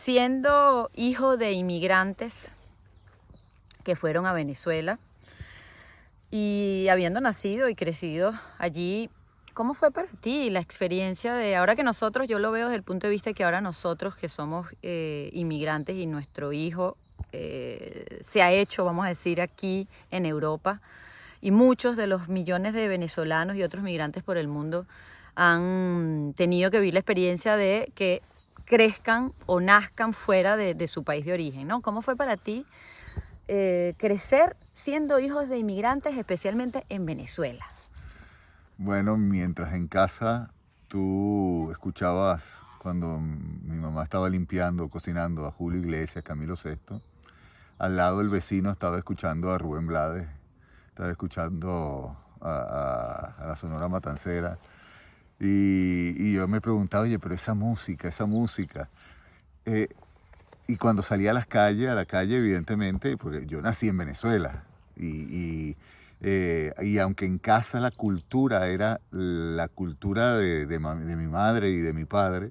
Siendo hijo de inmigrantes que fueron a Venezuela y habiendo nacido y crecido allí, ¿cómo fue para ti la experiencia de ahora que nosotros, yo lo veo desde el punto de vista que ahora nosotros que somos inmigrantes y nuestro hijo se ha hecho, vamos a decir, aquí en Europa, y muchos de los millones de venezolanos y otros migrantes por el mundo han tenido que vivir la experiencia de que crezcan o nazcan fuera de su país de origen, ¿no? ¿Cómo fue para ti crecer siendo hijos de inmigrantes, especialmente en Venezuela? Bueno, mientras en casa tú escuchabas cuando mi mamá estaba limpiando, cocinando a Julio Iglesias, Camilo Sesto, al lado el vecino estaba escuchando a Rubén Blades, estaba escuchando a la Sonora Matancera, y yo me preguntaba, oye, pero esa música, eh, y cuando salía a la calle evidentemente, porque yo nací en Venezuela, y aunque en casa la cultura era la cultura de mi madre y de mi padre,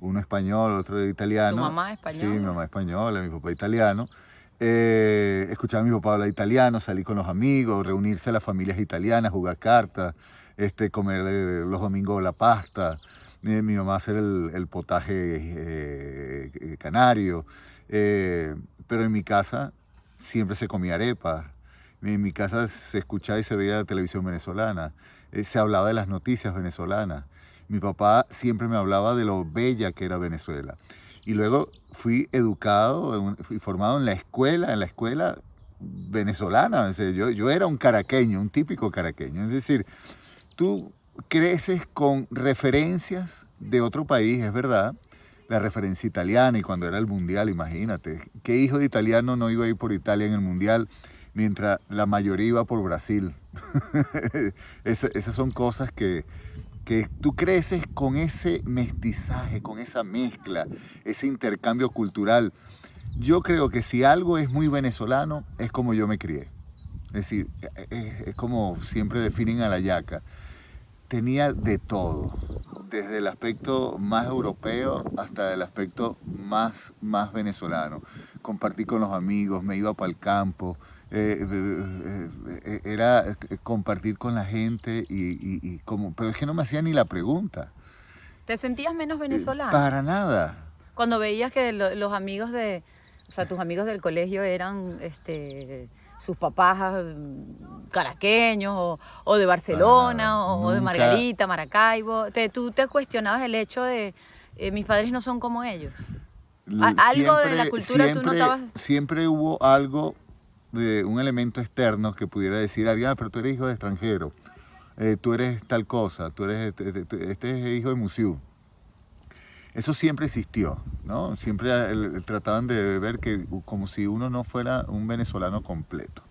uno español, otro ¿Tu italiano. mamá Sí, mi española? mamá española, mi papá italiano. Escuchaba a mi papá hablar italiano, salir con los amigos, reunirse a las familias italianas, jugar cartas, comer los domingos la pasta, mi mamá hacer el potaje canario. Pero en mi casa siempre se comía arepa. En mi casa se escuchaba y se veía la televisión venezolana, se hablaba de las noticias venezolanas. Mi papá siempre me hablaba de lo bella que era Venezuela. Y luego fui educado, fui formado en la escuela venezolana. O sea, yo era un caraqueño, un típico caraqueño. Es decir, tú creces con referencias de otro país, es verdad, la referencia italiana, y cuando era el mundial, imagínate, ¿qué hijo de italiano no iba a ir por Italia en el mundial mientras la mayoría iba por Brasil? Esas son cosas que tú creces con ese mestizaje, con esa mezcla, ese intercambio cultural. Yo creo que si algo es muy venezolano, es como yo me crié. Es decir, es como siempre definen a la yaca. Tenía de todo, desde el aspecto más europeo hasta el aspecto más venezolano. Compartí con los amigos, me iba para el campo, era compartir con la gente pero es que no me hacía ni la pregunta. ¿Te sentías menos venezolano? Para nada. Cuando veías que los amigos o sea, tus amigos del colegio eran sus papás caraqueños o de Para nada. Barcelona o de Nunca. Margarita, Maracaibo. ¿Tú te cuestionabas el hecho de mis padres no son como ellos? ¿Algo de la cultura tú notabas? Siempre hubo algo de un elemento externo que pudiera decir, pero tú eres hijo de extranjero, tú eres tal cosa, tú eres este es hijo de Musiú. Eso siempre existió, ¿no? Siempre trataban de ver que como si uno no fuera un venezolano completo.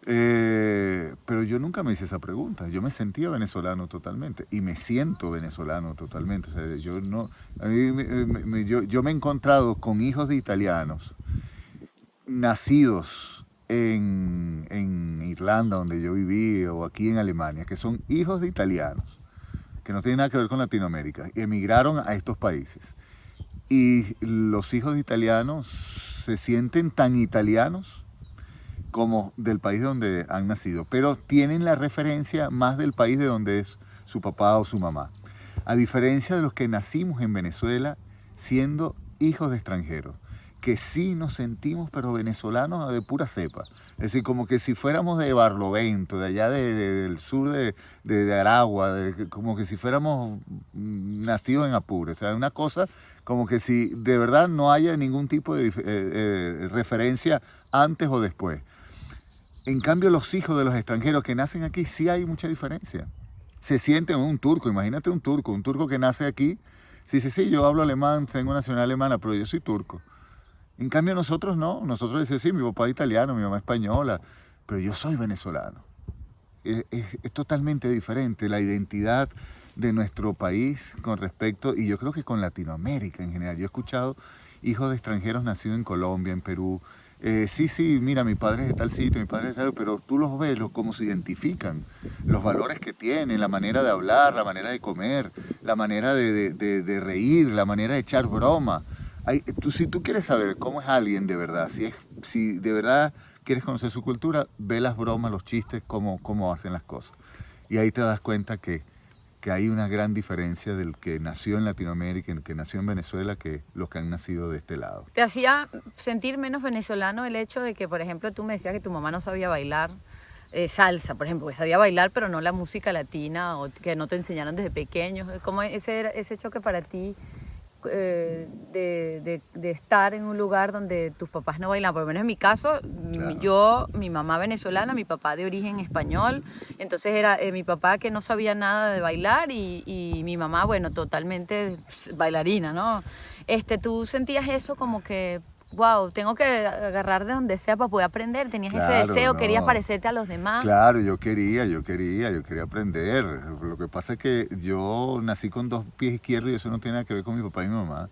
Pero yo nunca me hice esa pregunta. Yo me sentía venezolano totalmente y me siento venezolano totalmente. O sea, yo no, a mí yo me he encontrado con hijos de italianos nacidos en Irlanda, donde yo viví, o aquí en Alemania, que son hijos de italianos, que no tienen nada que ver con Latinoamérica, y emigraron a estos países. Y los hijos de italianos se sienten tan italianos como del país donde han nacido, pero tienen la referencia más del país de donde es su papá o su mamá. A diferencia de los que nacimos en Venezuela siendo hijos de extranjeros, que sí nos sentimos pero venezolanos de pura cepa. Es decir, como que si fuéramos de Barlovento, de allá del sur de Aragua, como que si fuéramos nacidos en Apure. O sea, una cosa como que si de verdad no haya ningún tipo de referencia antes o después. En cambio, los hijos de los extranjeros que nacen aquí sí hay mucha diferencia. Se sienten un turco, imagínate un turco que nace aquí, sí, yo hablo alemán, tengo nacionalidad alemana, pero yo soy turco. En cambio nosotros no, nosotros decimos, sí, mi papá es italiano, mi mamá es española, pero yo soy venezolano. Es totalmente diferente la identidad de nuestro país con respecto, y yo creo que con Latinoamérica en general. Yo he escuchado hijos de extranjeros nacidos en Colombia, en Perú. Sí, mira, mi padre es de tal sitio, mi padre es de tal, pero tú los ves, cómo se identifican, los valores que tienen, la manera de hablar, la manera de comer, la manera de reír, la manera de echar broma. Si tú quieres saber cómo es alguien de verdad, si de verdad quieres conocer su cultura, ve las bromas, los chistes, cómo hacen las cosas. Y ahí te das cuenta que hay una gran diferencia del que nació en Latinoamérica, el que nació en Venezuela, que los que han nacido de este lado. ¿Te hacía sentir menos venezolano el hecho de que, por ejemplo, tú me decías que tu mamá no sabía bailar salsa, por ejemplo, que sabía bailar pero no la música latina, o que no te enseñaron desde pequeños? ¿Cómo ese choque para ti de estar en un lugar donde tus papás no bailan? Por lo menos en mi caso, Claro. mi mamá venezolana, mi papá de origen español, entonces era mi papá que no sabía nada de bailar y mi mamá, bueno, totalmente bailarina, ¿no? ¿Tú sentías eso como que, wow, tengo que agarrar de donde sea para poder aprender? ¿Tenías ese Claro, deseo? ¿Querías no. parecerte a los demás? Claro, yo quería aprender. Lo que pasa es que yo nací con dos pies izquierdos y eso no tiene nada que ver con mi papá y mi mamá.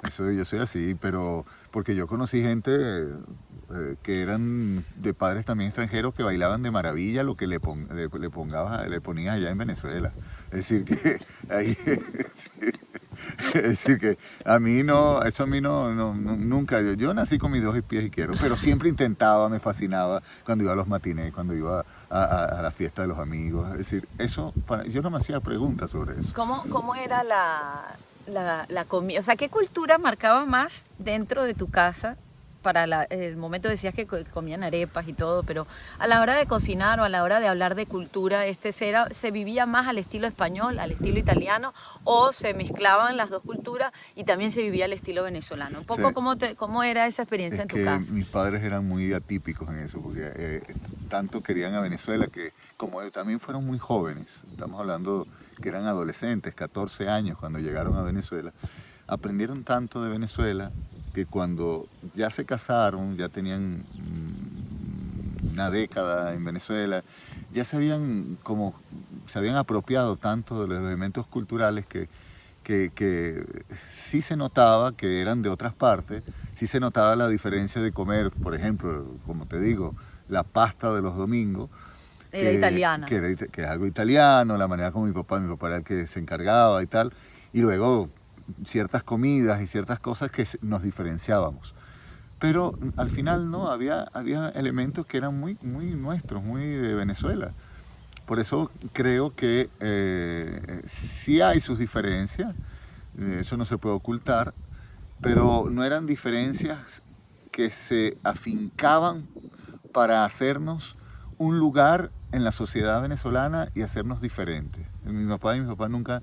Eso, yo soy así, pero porque yo conocí gente que eran de padres también extranjeros que bailaban de maravilla lo que le ponías allá en Venezuela. Es decir, que ahí, sí. Es decir, que eso a mí nunca, yo nací con mis dos pies izquierdos, pero siempre intentaba, me fascinaba cuando iba a los matinés, cuando iba a la fiesta de los amigos. Es decir, yo no me hacía preguntas sobre eso. ¿Cómo era la comida? O sea, ¿qué cultura marcaba más dentro de tu casa? El momento decías que comían arepas y todo, pero a la hora de cocinar o a la hora de hablar de cultura, ¿se vivía más al estilo español, al estilo italiano, o se mezclaban las dos culturas y también se vivía al estilo venezolano? Un Sí. poco, ¿cómo era esa experiencia Es en tu que casa? mis padres eran muy atípicos en eso, porque tanto querían a Venezuela que como ellos también fueron muy jóvenes, estamos hablando que eran adolescentes, 14 años cuando llegaron a Venezuela, aprendieron tanto de Venezuela que cuando ya se casaron, ya tenían una década en Venezuela, ya se habían apropiado tanto de los elementos culturales que sí se notaba que eran de otras partes, sí se notaba la diferencia de comer, por ejemplo, como te digo, la pasta de los domingos, Era italiana. que es algo italiano, la manera como mi papá era el que se encargaba y tal, y luego ciertas comidas y ciertas cosas que nos diferenciábamos. Pero al final no, había elementos que eran muy nuestros, muy de Venezuela. Por eso creo que sí hay sus diferencias, eso no se puede ocultar, pero no eran diferencias que se afincaban para hacernos un lugar en la sociedad venezolana y hacernos diferentes. Mi papá y mi papá nunca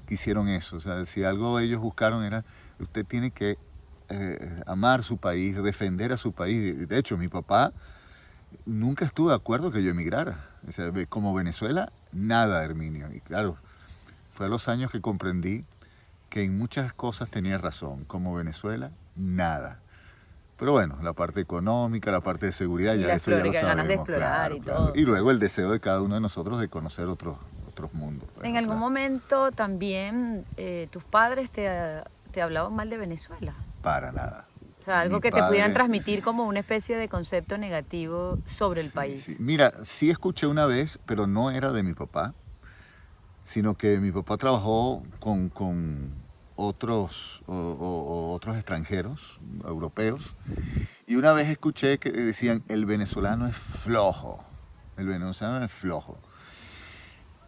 quisieron eso. O sea, si algo ellos buscaron era, usted tiene que amar su país, defender a su país. De hecho, mi papá nunca estuvo de acuerdo que yo emigrara. O sea, como Venezuela, nada, Herminio. Y claro, fue a los años que comprendí que en muchas cosas tenía razón. Como Venezuela, nada. Pero bueno, la parte económica, la parte de seguridad, Y ya eso ya lo ganas de sabemos, explorar claro, y claro. todo. Y luego el deseo de cada uno de nosotros de conocer otros mundos. ¿En Bueno, algún claro. momento también tus padres te hablaban mal de Venezuela? Para nada. O sea, algo Mi que te pudieran padre, transmitir como una especie de concepto negativo sobre el sí, sí. país. Mira, sí escuché una vez, pero no era de mi papá, sino que mi papá trabajó con otros extranjeros, europeos, y una vez escuché que decían, el venezolano es flojo, el venezolano es flojo.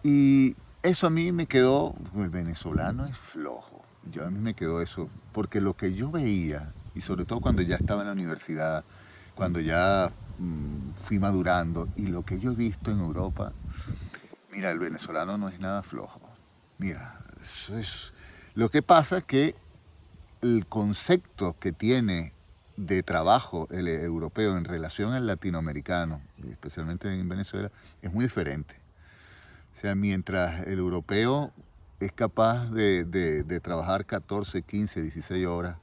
Y eso a mí me quedó, el venezolano es flojo, a mí me quedó eso, porque lo que yo veía, y sobre todo cuando ya estaba en la universidad, cuando ya fui madurando, y lo que yo he visto en Europa, mira, el venezolano no es nada flojo. Mira, eso es. Lo que pasa es que el concepto que tiene de trabajo el europeo en relación al latinoamericano, especialmente en Venezuela, es muy diferente. O sea, mientras el europeo es capaz de trabajar 14, 15, 16 horas,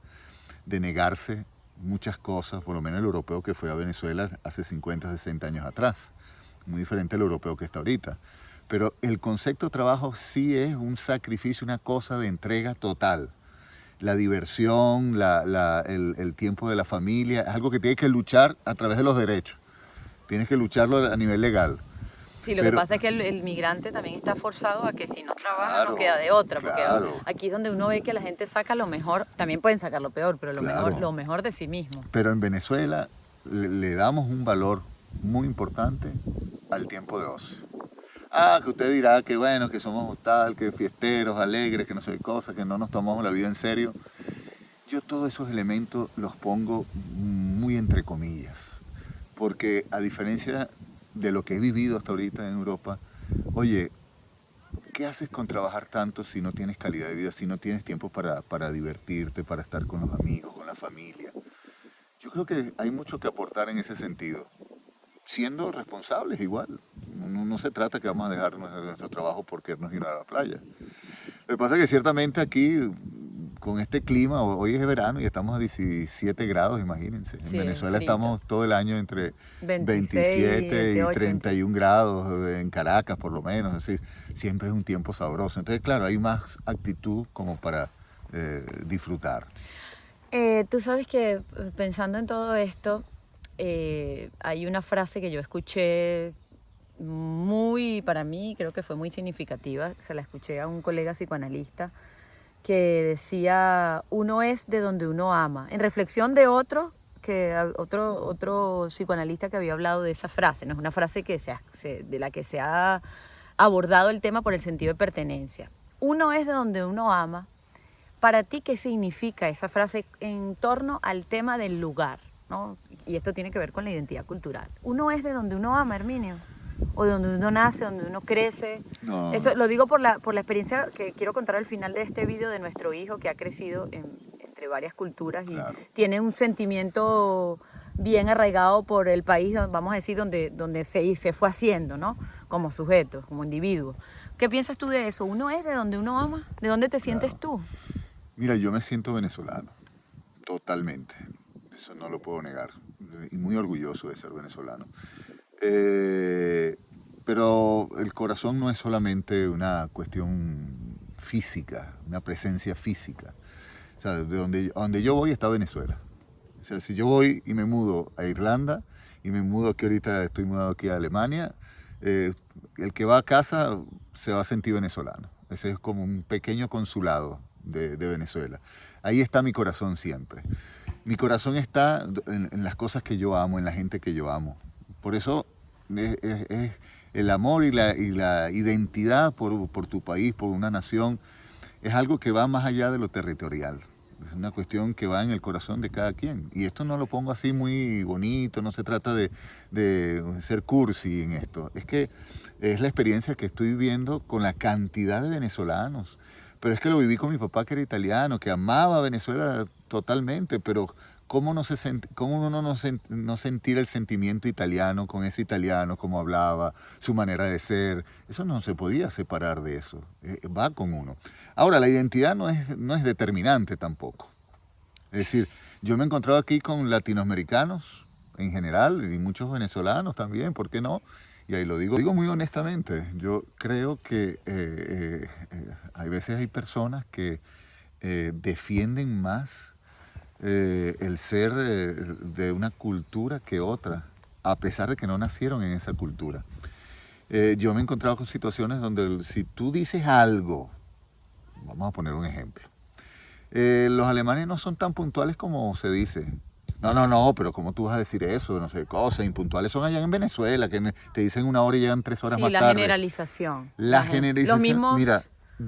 de negarse muchas cosas, por lo menos el europeo que fue a Venezuela hace 50, 60 años atrás, muy diferente al europeo que está ahorita. Pero el concepto de trabajo sí es un sacrificio, una cosa de entrega total. La diversión, el tiempo de la familia, es algo que tienes que luchar a través de los derechos. Tienes que lucharlo a nivel legal. Sí, lo que pasa es que el migrante también está forzado a que si no trabaja Claro, no queda de otra, porque claro. aquí es donde uno ve que la gente saca lo mejor, también pueden sacar lo peor, pero Claro. lo mejor de sí mismo. Pero en Venezuela le damos un valor muy importante al tiempo de ocio. Ah, que usted dirá que bueno, que somos tal, que fiesteros, alegres, que no sé qué cosa, que no nos tomamos la vida en serio. Yo todos esos elementos los pongo muy entre comillas, porque a diferencia de lo que he vivido hasta ahorita en Europa, oye, ¿qué haces con trabajar tanto si no tienes calidad de vida, si no tienes tiempo para divertirte, para estar con los amigos, con la familia? Yo creo que hay mucho que aportar en ese sentido, siendo responsables igual. No se trata que vamos a dejar nuestro trabajo por querernos ir a la playa. Lo que pasa es que ciertamente aquí, con este clima, hoy es verano y estamos a 17 grados, imagínense. En Sí, Venezuela frito. estamos todo el año entre 26, 27 y 28, 31 grados, en Caracas por lo menos. Es decir, siempre es un tiempo sabroso. Entonces, claro, hay más actitud como para disfrutar. Tú sabes que pensando en todo esto, hay una frase que yo escuché muy, para mí, creo que fue muy significativa. Se la escuché a un colega psicoanalista que decía, uno es de donde uno ama. En reflexión de otro psicoanalista que había hablado de esa frase, no es una frase de la que se ha abordado el tema por el sentido de pertenencia. Uno es de donde uno ama. Para ti, ¿qué significa esa frase en torno al tema del lugar, ¿no? Y esto tiene que ver con la identidad cultural. Uno es de donde uno ama, Herminio, o de donde uno nace, donde uno crece. No. Eso lo digo por la experiencia que quiero contar al final de este video de nuestro hijo que ha crecido entre varias culturas y Claro. tiene un sentimiento bien arraigado por el país, vamos a decir, donde se fue haciendo, ¿no? Como sujeto, como individuo. ¿Qué piensas tú de eso? ¿Uno es de donde uno ama? ¿De dónde te sientes tú? Mira, yo me siento venezolano, totalmente. Eso no lo puedo negar. Y muy orgulloso de ser venezolano. Pero el corazón no es solamente una cuestión física, una presencia física. O sea, a donde yo voy está Venezuela. O sea, si yo voy y me mudo a Irlanda y me mudo aquí ahorita, estoy mudado aquí a Alemania, el que va a casa se va a sentir venezolano. Ese es como un pequeño consulado de Venezuela. Ahí está mi corazón siempre. Mi corazón está en las cosas que yo amo, en la gente que yo amo. Por eso es el amor y la identidad por tu país, por una nación, es algo que va más allá de lo territorial. Es una cuestión que va en el corazón de cada quien. Y esto no lo pongo así muy bonito, no se trata de ser cursi en esto. Es que es la experiencia que estoy viviendo con la cantidad de venezolanos. Pero es que lo viví con mi papá, que era italiano, que amaba a Venezuela totalmente, pero ¿cómo uno no sentir el sentimiento italiano con ese italiano, cómo hablaba, su manera de ser? Eso no se podía separar de eso, va con uno. Ahora, la identidad no es determinante tampoco. Es decir, yo me he encontrado aquí con latinoamericanos en general y muchos venezolanos también, ¿por qué no? Y ahí lo digo muy honestamente. Yo creo que hay veces hay personas que defienden más el ser de una cultura que otra, a pesar de que no nacieron en esa cultura. Yo me he encontrado con situaciones donde si tú dices algo, vamos a poner un ejemplo, los alemanes no son tan puntuales como se dice. No, pero ¿cómo tú vas a decir eso? No sé, cosas impuntuales son allá en Venezuela, que te dicen 1 hora y llegan 3 horas Sí, más la tarde. generalización. La generalización. Los mismos... Mira,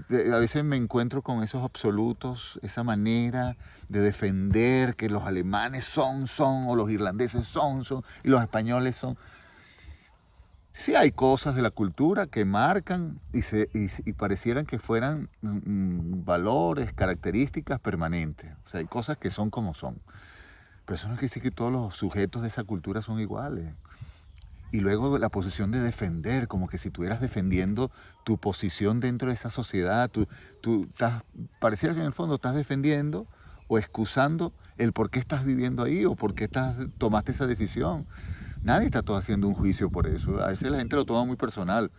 a veces me encuentro con esos absolutos, esa manera de defender que los alemanes son, o los irlandeses son, y los españoles son. Sí hay cosas de la cultura que marcan y parecieran que fueran valores, características permanentes. O sea, hay cosas que son como son. Pero eso no quiere decir que todos los sujetos de esa cultura son iguales. Y luego la posición de defender, como que si estuvieras defendiendo tu posición dentro de esa sociedad, pareciera que en el fondo estás defendiendo o excusando el por qué estás viviendo ahí o por qué tomaste esa decisión. Nadie está todo haciendo un juicio por eso. A veces la gente lo toma muy personal.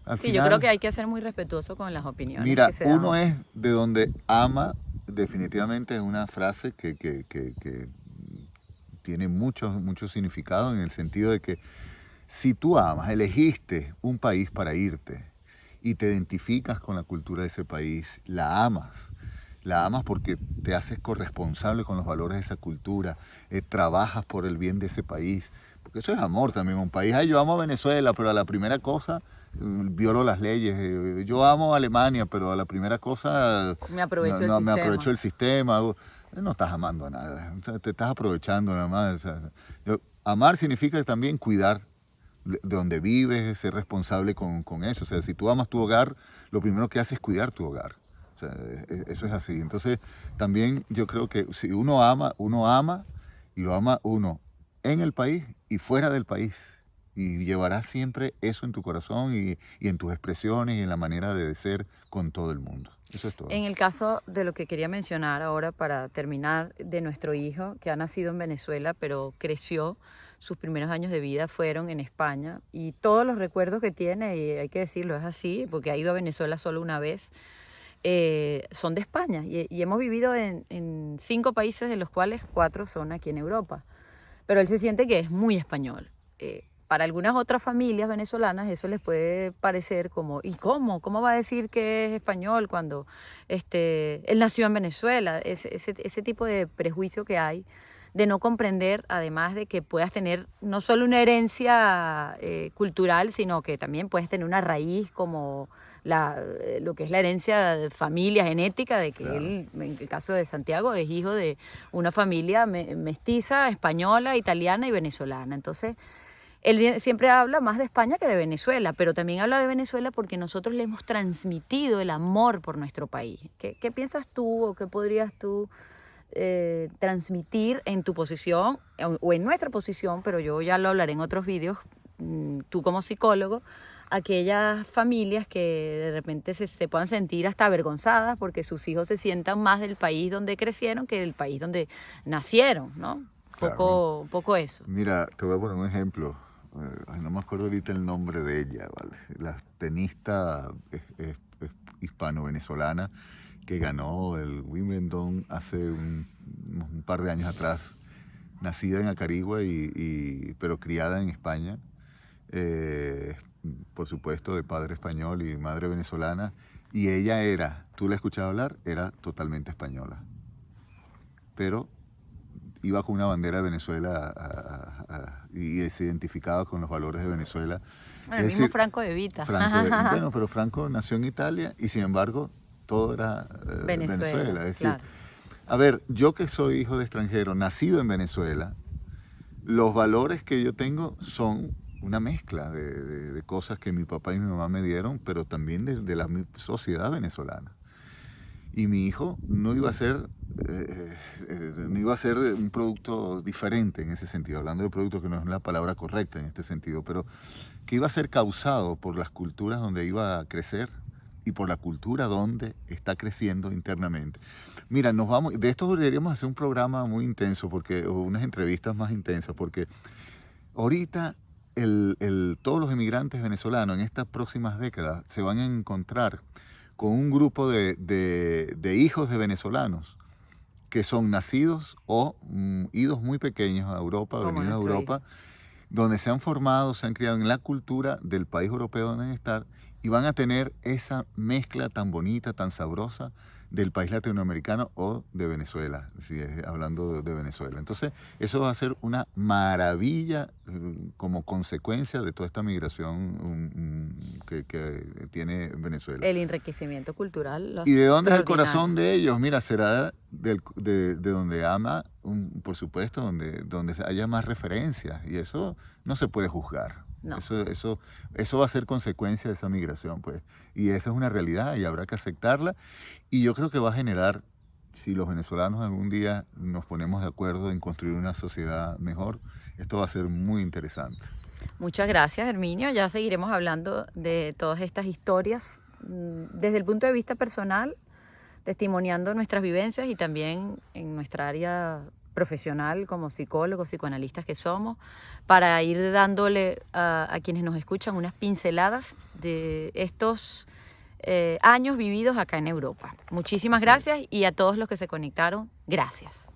Al Sí, final, yo creo que hay que ser muy respetuoso con las opiniones. mira, que se dan. uno es de donde ama, definitivamente es una frase que tiene mucho significado en el sentido de que Si tú amas, elegiste un país para irte y te identificas con la cultura de ese país, la amas. La amas porque te haces corresponsable con los valores de esa cultura, trabajas por el bien de ese país. Porque eso es amor también, un país. Ay, yo amo a Venezuela, pero a la primera cosa violo las leyes. Yo amo a Alemania, pero a la primera cosa Me aprovecho del me sistema. aprovecho del sistema. No estás amando a nada, te estás aprovechando nada más. O sea, amar significa también cuidar de donde vives, ser responsable con eso. O sea, si tú amas tu hogar, lo primero que haces es cuidar tu hogar. O sea, eso es así. Entonces, también yo creo que si uno ama y lo ama uno en el país y fuera del país. Y llevarás siempre eso en tu corazón y en tus expresiones y en la manera de ser con todo el mundo. Eso es todo. En el caso de lo que quería mencionar ahora para terminar, de nuestro hijo que ha nacido en Venezuela, pero creció, sus primeros años de vida fueron en España y todos los recuerdos que tiene, y hay que decirlo, es así, porque ha ido a Venezuela solo una vez, son de España y hemos vivido en 5 países, de los cuales 4 son aquí en Europa. Pero él se siente que es muy español. Para algunas otras familias venezolanas eso les puede parecer como, ¿y cómo? ¿Cómo va a decir que es español cuando él nació en Venezuela? Ese tipo de prejuicio que hay, de no comprender, además de que puedas tener no solo una herencia cultural, sino que también puedes tener una raíz como lo que es la herencia de familia genética, de que Claro. él, en el caso de Santiago, es hijo de una familia mestiza, española, italiana y venezolana. Entonces, él siempre habla más de España que de Venezuela, pero también habla de Venezuela porque nosotros le hemos transmitido el amor por nuestro país. ¿Qué piensas tú o qué podrías tú transmitir en tu posición o en nuestra posición, pero yo ya lo hablaré en otros vídeos, tú como psicólogo, aquellas familias que de repente se puedan sentir hasta avergonzadas porque sus hijos se sientan más del país donde crecieron que del país donde nacieron, ¿no? Claro. Poco eso. Mira, te voy a poner un ejemplo. No me acuerdo ahorita el nombre de ella, ¿vale? La tenista hispano-venezolana que ganó el Wimbledon hace un par de años atrás, nacida en Acarigua pero criada en España, eh, por supuesto de padre español y madre venezolana, y ella tú la escuchabas hablar, era totalmente española, pero iba con una bandera de Venezuela y se identificaba con los valores de Venezuela. Bueno, el mismo Franco de Vita. Bueno, pero Franco nació en Italia y sin embargo todo era Venezuela. Es decir, claro. a ver, yo que soy hijo de extranjero, nacido en Venezuela, los valores que yo tengo son una mezcla de cosas que mi papá y mi mamá me dieron, pero también de la sociedad venezolana. Y mi hijo no iba a ser un producto diferente en ese sentido, hablando de producto que no es la palabra correcta en este sentido, pero que iba a ser causado por las culturas donde iba a crecer y por la cultura donde está creciendo internamente. Mira, de esto deberíamos hacer un programa muy intenso, o unas entrevistas más intensas, porque ahorita todos los inmigrantes venezolanos en estas próximas décadas se van a encontrar con un grupo de hijos de venezolanos que son nacidos o idos muy pequeños a Europa, venidos a Europa, donde se han formado, se han criado en la cultura del país europeo donde deben estar y van a tener esa mezcla tan bonita, tan sabrosa del país latinoamericano o de Venezuela, hablando de Venezuela. Entonces, eso va a ser una maravilla como consecuencia de toda esta migración que tiene Venezuela. El enriquecimiento cultural. ¿Y de dónde es el corazón de ellos? Mira, será de donde ama, por supuesto, donde haya más referencias. Y eso no se puede juzgar. No. Eso va a ser consecuencia de esa migración, pues. Y esa es una realidad y habrá que aceptarla. Y yo creo que va a generar, si los venezolanos algún día nos ponemos de acuerdo en construir una sociedad mejor, esto va a ser muy interesante. Muchas gracias, Herminio. Ya seguiremos hablando de todas estas historias desde el punto de vista personal, testimoniando nuestras vivencias y también en nuestra área profesional como psicólogos, psicoanalistas que somos, para ir dándole a quienes nos escuchan unas pinceladas de estos años vividos acá en Europa. Muchísimas gracias y a todos los que se conectaron, gracias.